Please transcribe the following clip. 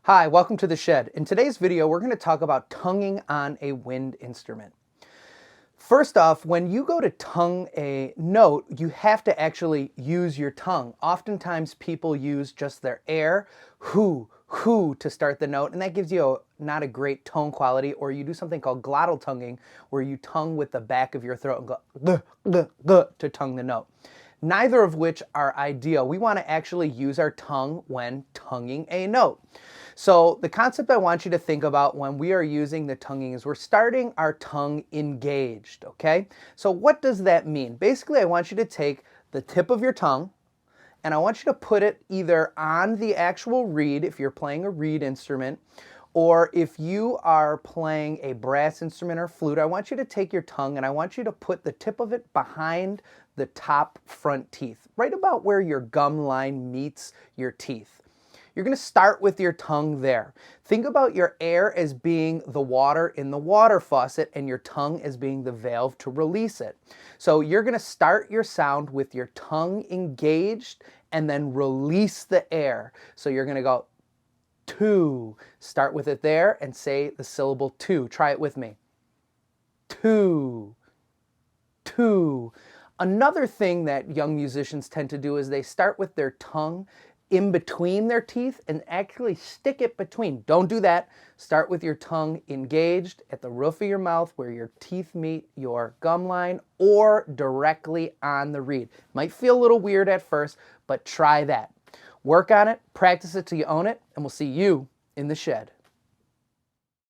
Hi, welcome to the shed. In today's video, we're going to talk about tonguing on a wind instrument. First off, when you go to tongue a note, you have to actually use your tongue. Oftentimes people use just their air, hoo, to start the note, and that gives you not a great tone quality. Or you do something called glottal tonguing, where you tongue with the back of your throat and go to tongue the note. Neither of which are ideal. We want to actually use our tongue when tonguing a note. So the concept I want you to think about when we are using the tonguing is we're starting our tongue engaged, okay? So what does that mean? Basically, I want you to take the tip of your tongue and I want you to put it either on the actual reed, if you're playing a reed instrument, or if you are playing a brass instrument or flute, I want you to take your tongue and I want you to put the tip of it behind the top front teeth, right about where your gum line meets your teeth. You're going to start with your tongue there. Think about your air as being the water in the water faucet and your tongue as being the valve to release it. So you're going to start your sound with your tongue engaged and then release the air. So you're going to go two. Start with it there and say the syllable two. Try it with me. Two. Two. Another thing that young musicians tend to do is they start with their tongue in between their teeth and actually stick it between. Don't do that. Start with your tongue engaged at the roof of your mouth where your teeth meet your gum line or directly on the reed. Might feel a little weird at first, but try that. Work on it, practice it till you own it, and we'll see you in the shed.